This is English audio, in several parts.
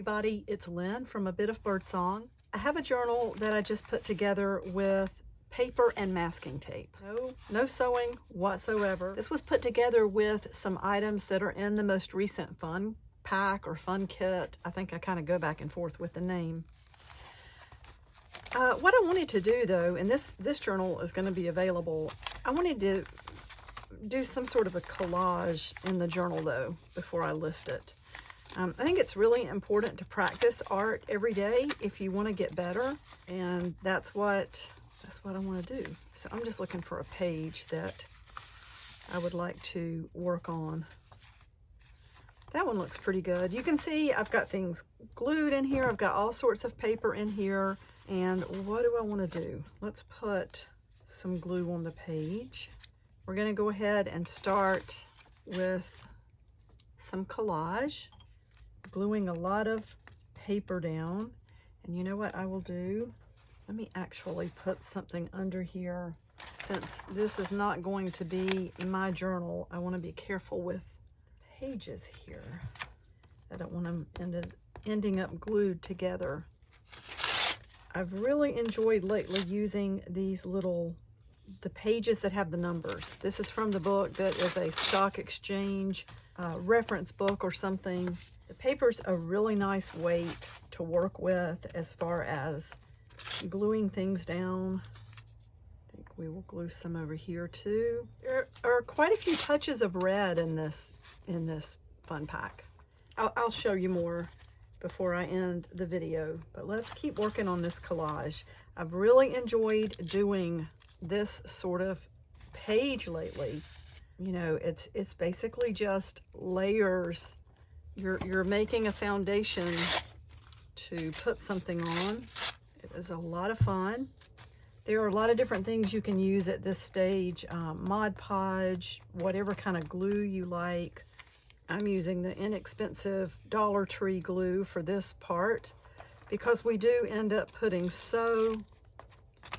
everybody, it's Lynn from A Bit of Birdsong. I have a journal that I just put together with paper and masking tape. No sewing whatsoever. This was put together with some items that are in the most recent fun pack or fun kit. I think I kind of go back and forth with the name. What I wanted to do though, and this journal is going to be available, I wanted to do some sort of a collage in the journal though before I list it. I think it's really important to practice art every day if you want to get better, and that's what I want to do. So I'm just looking for a page that I would like to work on. That one looks pretty good. You can see I've got things glued in here. I've got all sorts of paper in here. And what do I want to do? Let's put some glue on the page. We're going to go ahead and start with some collage, gluing a lot of paper down. And you know what I will do? Let me actually put something under here. Since this is not going to be my journal, I want to be careful with pages here. I don't want them ending up glued together. I've really enjoyed lately using these the pages that have the numbers. This is from the book that is a stock exchange reference book or something. The paper's a really nice weight to work with as far as gluing things down. I think we will glue some over here too. There are quite a few touches of red in this fun pack. I'll show you more before I end the video, but let's keep working on this collage. I've really enjoyed doing this sort of page lately. You know, it's basically just layers. You're making a foundation to put something on. It was a lot of fun. There are a lot of different things you can use at this stage. Mod Podge, whatever kind of glue you like. I'm using the inexpensive Dollar Tree glue for this part because we do end up putting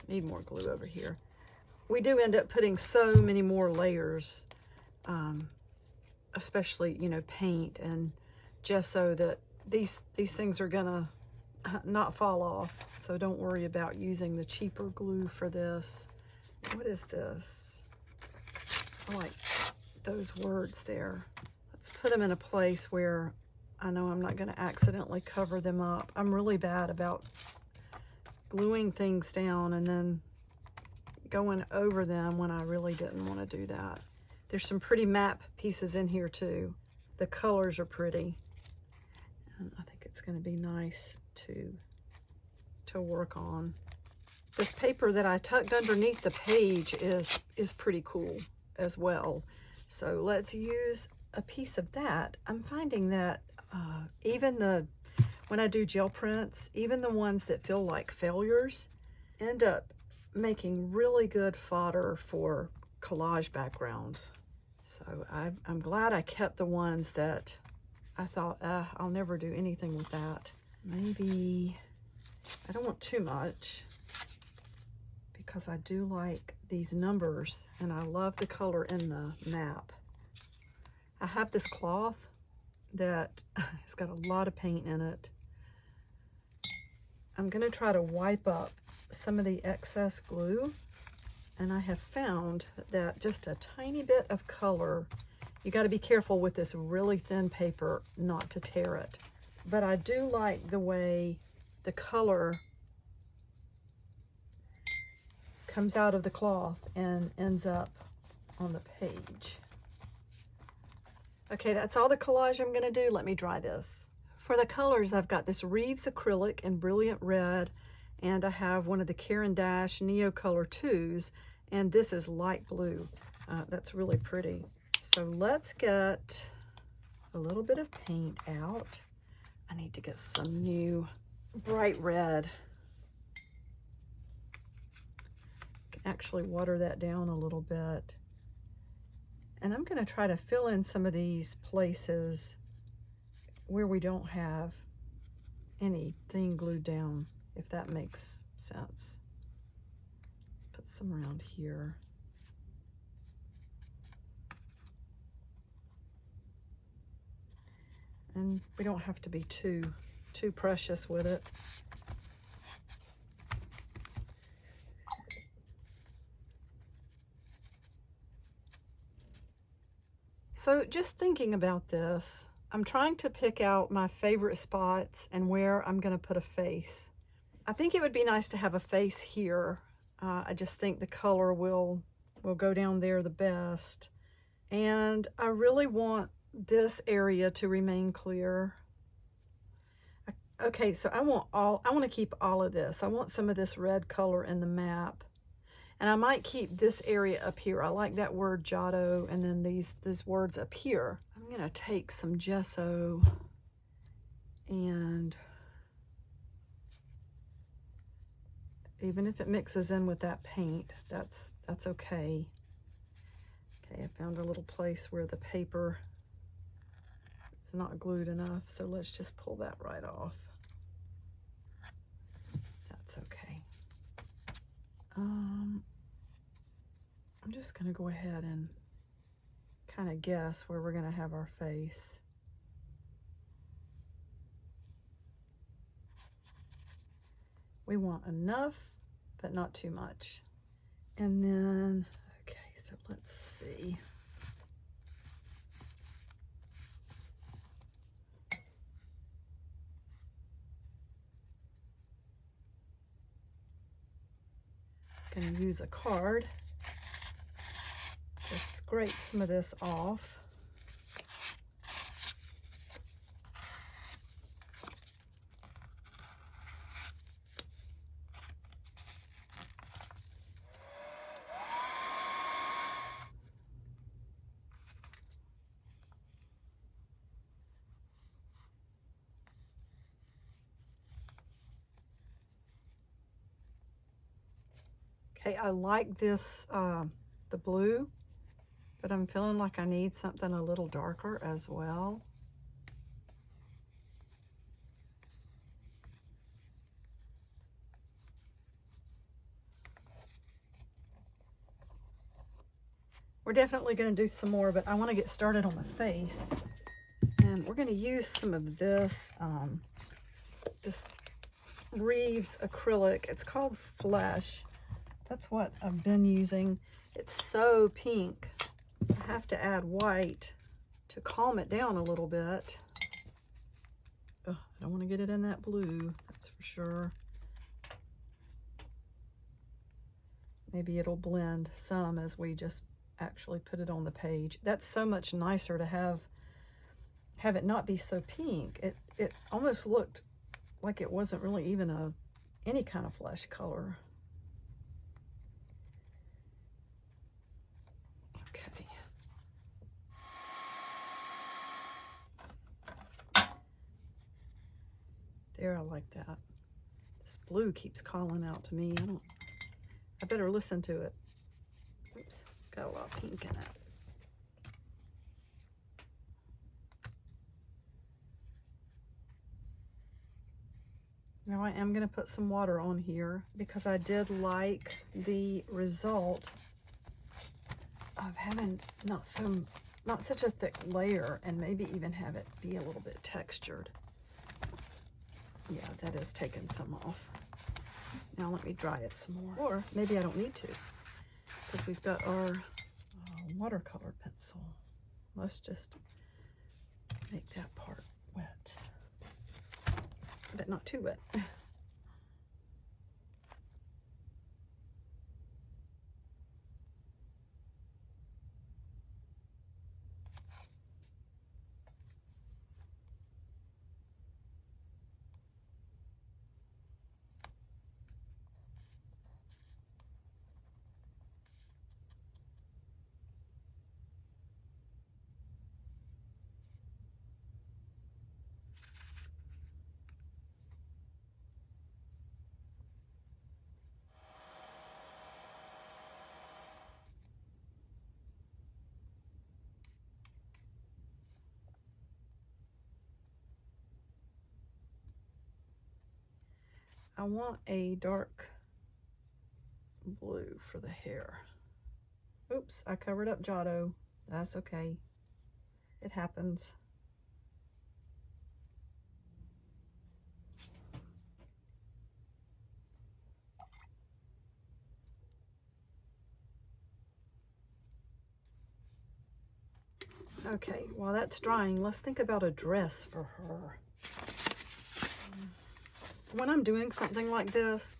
need more glue over here. We do end up putting so many more layers, especially, you know, paint and gesso, that these things are gonna not fall off. So don't worry about using the cheaper glue for this. What is this? I like those words there. Let's put them in a place where I know I'm not going to accidentally cover them up. I'm really bad about gluing things down and then going over them when I really didn't want to do that. There's some pretty map pieces in here too. The colors are pretty. And I think it's going to be nice to work on. This paper that I tucked underneath the page is pretty cool as well. So let's use a piece of that. I'm finding that when I do gel prints, even the ones that feel like failures end up making really good fodder for collage backgrounds. So I'm glad I kept the ones that I thought, I'll never do anything with that. Maybe, I don't want too much because I do like these numbers and I love the color in the map. I have this cloth that has got a lot of paint in it. I'm going to try to wipe up some of the excess glue, and I have found that just a tiny bit of color, you got to be careful with this really thin paper not to tear it. But I do like the way the color comes out of the cloth and ends up on the page. Okay, that's all the collage I'm going to do. Let me dry this. For the colors, I've got this Reeves acrylic in brilliant red, and I have one of the Caran d'Ache Neo Color 2s, and this is light blue. That's really pretty. So let's get a little bit of paint out. I need to get some new bright red. I can actually water that down a little bit. And I'm going to try to fill in some of these places where we don't have anything glued down, if that makes sense. Let's put some around here. And we don't have to be too too precious with it. So just thinking about this, I'm trying to pick out my favorite spots and where I'm going to put a face. I think it would be nice to have a face here. I just think the color will go down there the best. And I really want this area to remain clear. Okay, so I want to keep all of this. I want some of this red color in the map. And I might keep this area up here. I like that word Giotto, and then these words up here. I'm going to take some gesso and even if it mixes in with that paint, that's okay. Okay, I found a little place where the paper is not glued enough, so let's just pull that right off. That's okay. I'm just going to go ahead and kind of guess where we're going to have our face. We want enough, but not too much. And then, okay, so let's see. I'm going to use a card. Just scrape some of this off. Okay, I like this, the blue, but I'm feeling like I need something a little darker as well. We're definitely going to do some more, but I want to get started on the face. And we're going to use some of this, this Reeves acrylic. It's called Flesh. That's what I've been using. It's so pink. I have to add white to calm it down a little bit. Oh, I don't want to get it in that blue, that's for sure. Maybe it'll blend some as we just actually put it on the page. That's so much nicer to have it not be so pink. It almost looked like it wasn't really even any kind of flesh color. Okay. There, I like that. This blue keeps calling out to me. I better listen to it. Oops, got a lot of pink in it. Now I am going to put some water on here because I did like the result of having not such a thick layer, and maybe even have it be a little bit textured. Yeah, that is taking some off. Now let me dry it some more. Or maybe I don't need to, because we've got our watercolor pencil. Let's just make that part wet, but not too wet. I want a dark blue for the hair. Oops, I covered up Giotto. That's okay. It happens. Okay, while that's drying, let's think about a dress for her. When I'm doing something like this,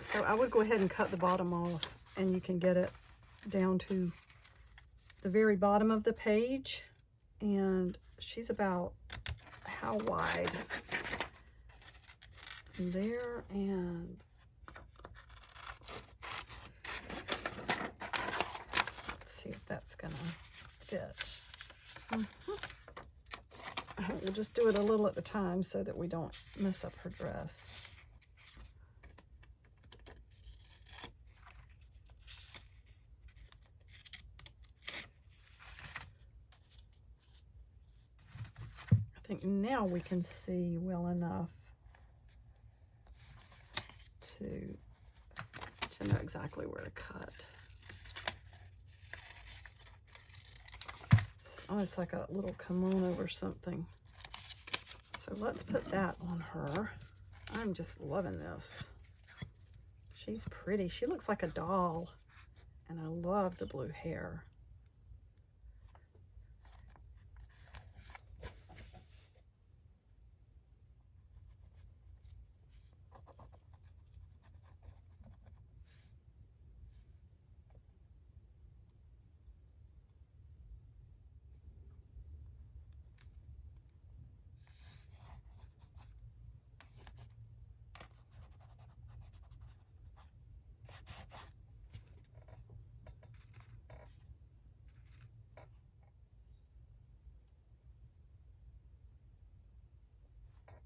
so I would go ahead and cut the bottom off, and you can get it down to the very bottom of the page. And she's about how wide? There, and let's see if that's gonna fit. We'll just do it a little at a time so that we don't mess up her dress. I think now we can see well enough to know exactly where to cut. It's almost like a little kimono or something. So let's put that on her. I'm just loving this. She's pretty. She looks like a doll, and I love the blue hair.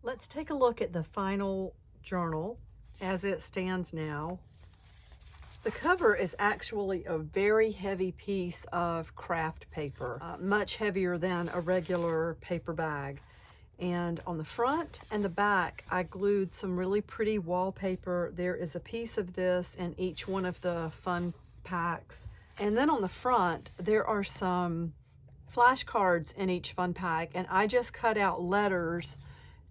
Let's take a look at the final journal as it stands now. The cover is actually a very heavy piece of craft paper, much heavier than a regular paper bag. And on the front and the back, I glued some really pretty wallpaper. There is a piece of this in each one of the fun packs. And then on the front, there are some flashcards in each fun pack, and I just cut out letters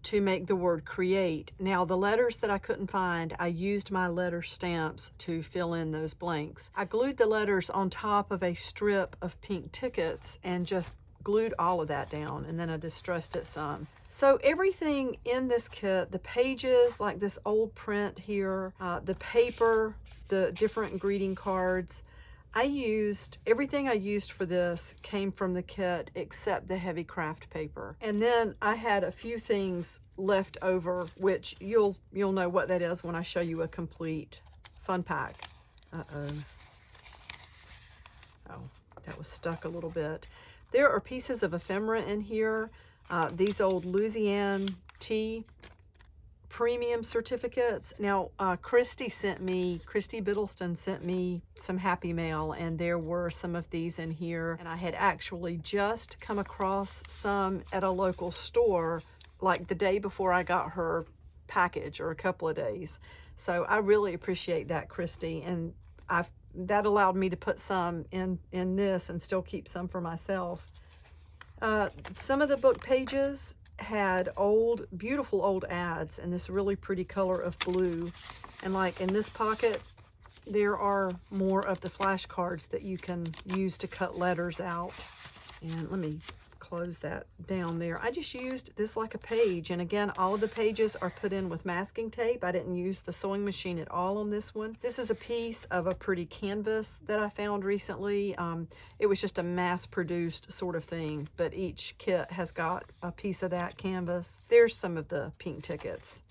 to make the word create. Now, the letters that I couldn't find, I used my letter stamps to fill in those blanks. I glued the letters on top of a strip of pink tickets and just glued all of that down, and then I distressed it some. So everything in this kit, the pages, like this old print here, the paper, the different greeting cards, everything I used for this came from the kit except the heavy craft paper. And then I had a few things left over, which you'll know what that is when I show you a complete fun pack. Oh, that was stuck a little bit. There are pieces of ephemera in here. These old Louisiana tea premium certificates. Now, Christy Biddleston sent me some Happy Mail, and there were some of these in here. And I had actually just come across some at a local store, like the day before I got her package, or a couple of days. So I really appreciate that, Christy. And that allowed me to put some in this and still keep some for myself. Some of the book pages had beautiful old ads in this really pretty color of blue. And like in this pocket, there are more of the flashcards that you can use to cut letters out. And let me close that down there. I just used this like a page, and again, all of the pages are put in with masking tape. I didn't use the sewing machine at all on this one. This is a piece of a pretty canvas that I found recently. It was just a mass-produced sort of thing, but each kit has got a piece of that canvas. There's some of the pink tickets.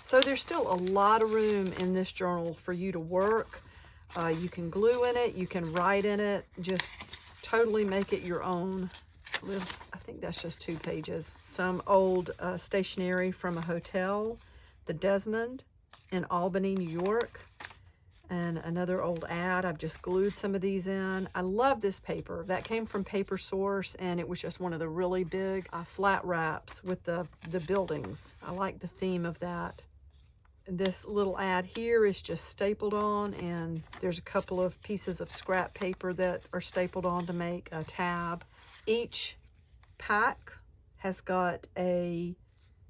So there's still a lot of room in this journal for you to work. You can glue in it, you can write in it, just totally make it your own. I think that's just 2 pages. Some old stationery from a hotel, the Desmond in Albany, New York, and another old ad. I've just glued some of these in. I love this paper. That came from Paper Source, and it was just one of the really big flat wraps with the buildings. I like the theme of that. This little ad here is just stapled on, and there's a couple of pieces of scrap paper that are stapled on to make a tab. Each pack has got a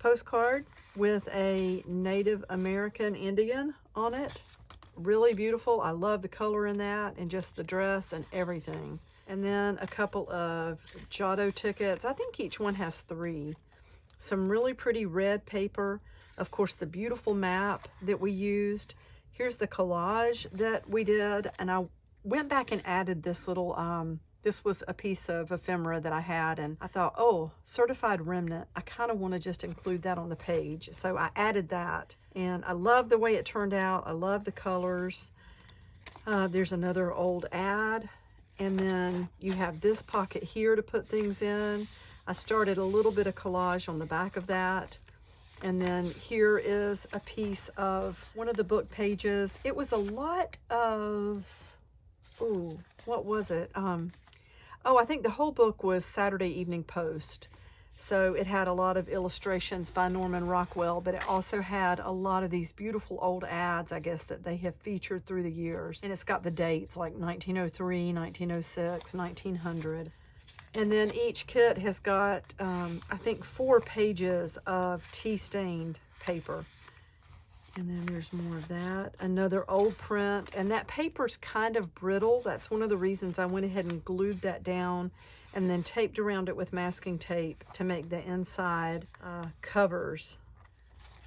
postcard with a Native American Indian on it. really beautiful. I love the color in that and just the dress and everything. And then a couple of Giotto tickets. I think each one has 3. Some really pretty red paper. Of course, the beautiful map that we used. Here's the collage that we did. And I went back and added this little, this was a piece of ephemera that I had. And I thought, oh, certified remnant. I kind of want to just include that on the page. So I added that. And I love the way it turned out. I love the colors. There's another old ad. And then you have this pocket here to put things in. I started a little bit of collage on the back of that. And then here is a piece of one of the book pages. It was a lot of, oh, what was it? Oh, I think the whole book was Saturday Evening Post. So it had a lot of illustrations by Norman Rockwell, but it also had a lot of these beautiful old ads, I guess, that they have featured through the years. And it's got the dates like 1903, 1906, 1900. And then each kit has got, I think, 4 pages of tea-stained paper. And then there's more of that. Another old print. And that paper's kind of brittle. That's one of the reasons I went ahead and glued that down and then taped around it with masking tape to make the inside covers.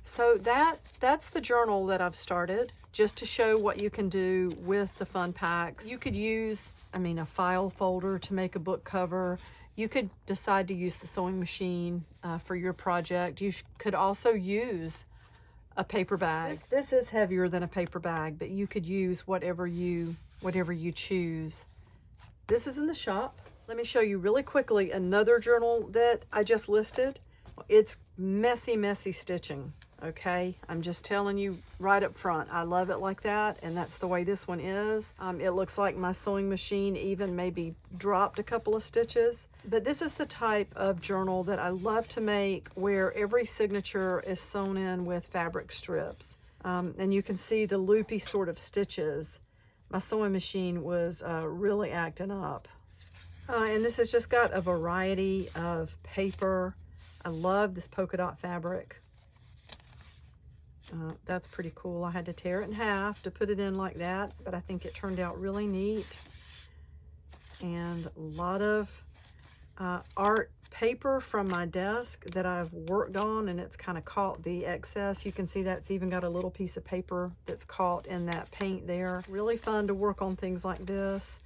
So that's the journal that I've started, just to show what you can do with the fun packs. You could use, a file folder to make a book cover. You could decide to use the sewing machine for your project. You could also use a paper bag. This is heavier than a paper bag, but you could use whatever you choose. This is in the shop. Let me show you really quickly another journal that I just listed. It's messy, messy stitching, okay? I'm just telling you right up front. I love it like that, and that's the way this one is. It looks like my sewing machine even maybe dropped a couple of stitches. But this is the type of journal that I love to make, where every signature is sewn in with fabric strips. And you can see the loopy sort of stitches. My sewing machine was really acting up. And this has just got a variety of paper. I love this polka dot fabric. That's pretty cool. I had to tear it in half to put it in like that, but I think it turned out really neat. And a lot of art paper from my desk that I've worked on, and it's kind of caught the excess. You can see that's even got a little piece of paper that's caught in that paint there. Really fun to work on things like this.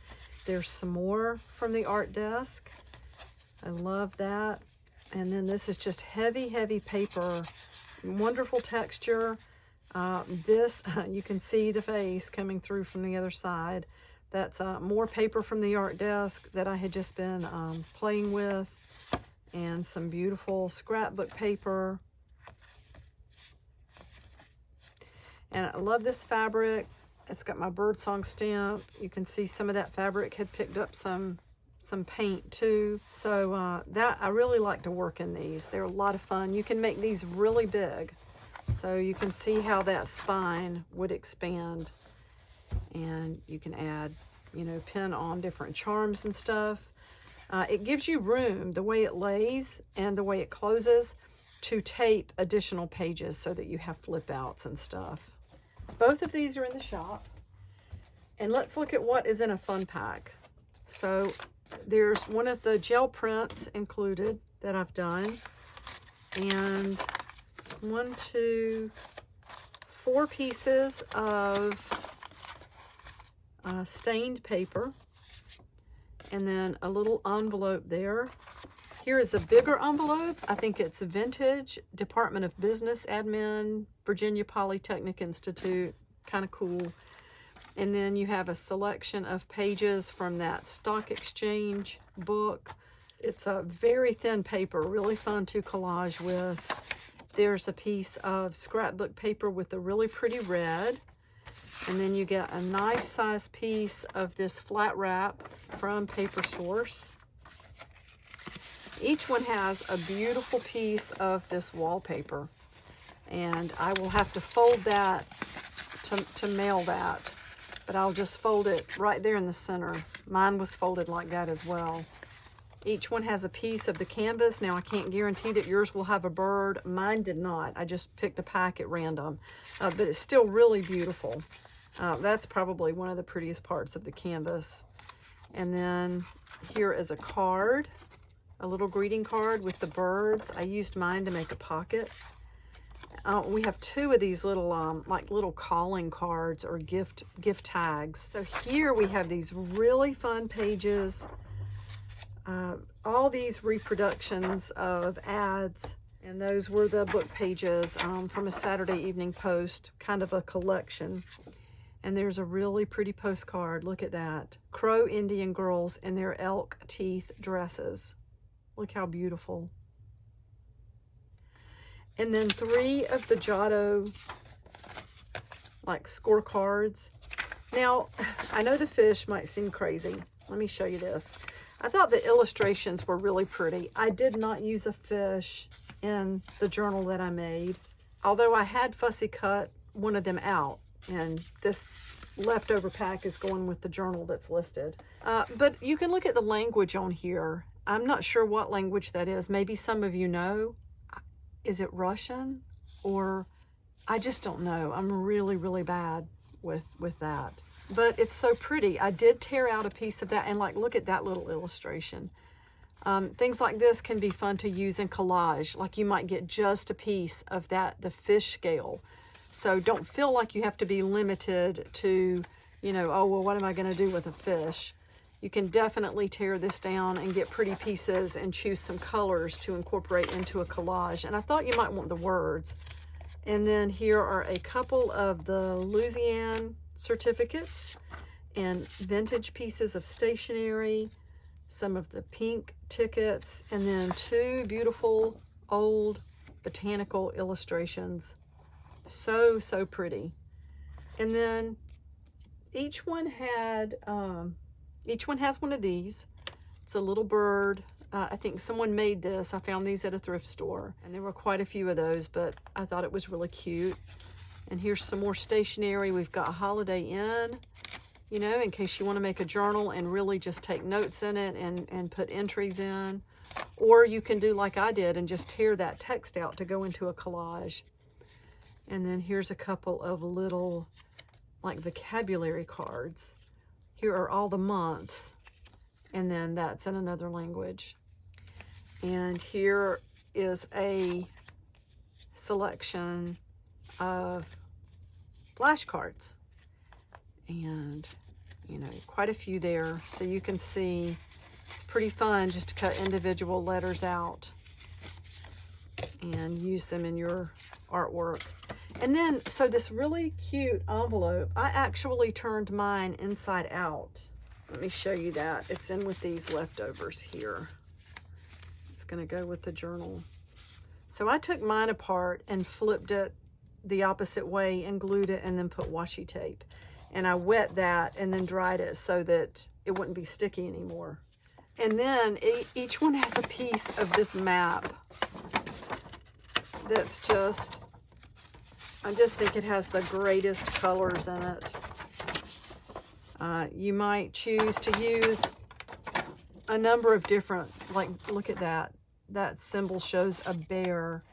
There's some more from the art desk. I love that. And then this is just heavy, heavy paper. Wonderful texture. This, you can see the face coming through from the other side. That's more paper from the art desk that I had just been playing with. And some beautiful scrapbook paper. And I love this fabric. It's got my birdsong stamp. You can see some of that fabric had picked up some paint too. So that I really like to work in these. They're a lot of fun. You can make these really big. So you can see how that spine would expand. And you can add, pin on different charms and stuff. It gives you room, the way it lays and the way it closes, to tape additional pages so that you have flip outs and stuff. Both of these are in the shop. And let's look at what is in a fun pack. So there's one of the gel prints included that I've done. And 1, 2, 4 pieces of stained paper. And then a little envelope there. Here is a bigger envelope. I think it's a vintage, Department of Business Admin, Virginia Polytechnic Institute. Kind of cool. And then you have a selection of pages from that stock exchange book. It's a very thin paper, really fun to collage with. There's a piece of scrapbook paper with a really pretty red. And then you get a nice size piece of this flat wrap from Paper Source. Each one has a beautiful piece of this wallpaper. And I will have to fold that to mail that. But I'll just fold it right there in the center. Mine was folded like that as well. Each one has a piece of the canvas. Now, I can't guarantee that yours will have a bird. Mine did not. I just picked a pack at random. But it's still really beautiful. That's probably one of the prettiest parts of the canvas. And then here is a card, a little greeting card with the birds. I used mine to make a pocket. We have two of these little like little calling cards or gift tags. So here we have these really fun pages, all these reproductions of ads, and those were the book pages from a Saturday Evening Post, kind of a collection. And there's a really pretty postcard. Look at that. Crow Indian girls in their elk teeth dresses. Look how beautiful. And then 3 of the Giotto like scorecards. Now, I know the fish might seem crazy. Let me show you this. I thought the illustrations were really pretty. I did not use a fish in the journal that I made, although I had fussy cut one of them out, and this leftover pack is going with the journal that's listed. But you can look at the language on here. I'm not sure what language that is. Maybe some of you know. Is it Russian? Or I just don't know. I'm really, really bad with that. But it's so pretty. I did tear out a piece of that, and like, look at that little illustration. Things like this can be fun to use in collage. Like, you might get just a piece of that, the fish scale. So don't feel like you have to be limited to, you know, oh, well, what am I going to do with a fish? You can definitely tear this down and get pretty pieces and choose some colors to incorporate into a collage. And I thought you might want the words. And then here are a couple of the Louisiana certificates and vintage pieces of stationery, some of the pink tickets, and then 2 beautiful old botanical illustrations. So, so pretty. And then each one has one of these. It's a little bird. I think someone made this. I found these at a thrift store, and there were quite a few of those, but I thought it was really cute. And here's some more stationery. We've got Holiday Inn, you know, in case you want to make a journal and really just take notes in it and put entries in. Or you can do like I did and just tear that text out to go into a collage. And then here's a couple of little like vocabulary cards. Here are all the months, and then that's in another language. And here is a selection of flashcards, and you know, quite a few there. So you can see it's pretty fun just to cut individual letters out and use them in your artwork. And then, so this really cute envelope, I actually turned mine inside out. Let me show you that. It's in with these leftovers here. It's going to go with the journal. So I took mine apart and flipped it the opposite way and glued it and then put washi tape. And I wet that and then dried it so that it wouldn't be sticky anymore. And then each one has a piece of this map that's just... I just think it has the greatest colors in it. You might choose to use a number of different, like, look at that. That symbol shows a bear.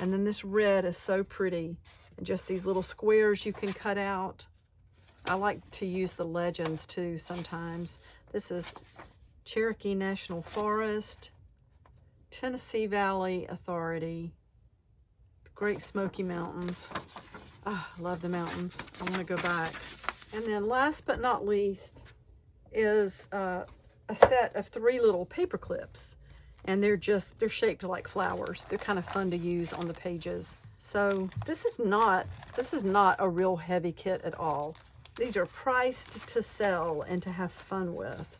And then this red is so pretty. And just these little squares you can cut out. I like to use the legends too sometimes. This is Cherokee National Forest, Tennessee Valley Authority, Great Smoky Mountains. Oh, I love the mountains. I want to go back. And then last but not least is a set of 3 little paper clips. And they're shaped like flowers. They're kind of fun to use on the pages. So this is not a real heavy kit at all. These are priced to sell and to have fun with.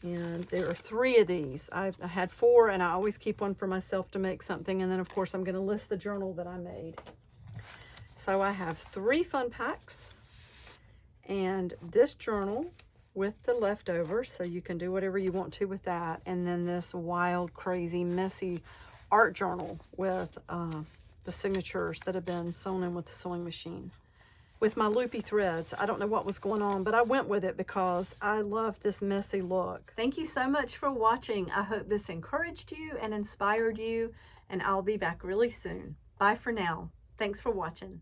And there are 3 of these. I had 4, and I always keep one for myself to make something. And then, of course, I'm going to list the journal that I made. So I have 3 fun packs. And this journal with the leftovers, so you can do whatever you want to with that. And then this wild, crazy, messy art journal with the signatures that have been sewn in with the sewing machine. With my loopy threads. I don't know what was going on, but I went with it because I love this messy look. Thank you so much for watching. I hope this encouraged you and inspired you, and I'll be back really soon. Bye for now. Thanks for watching.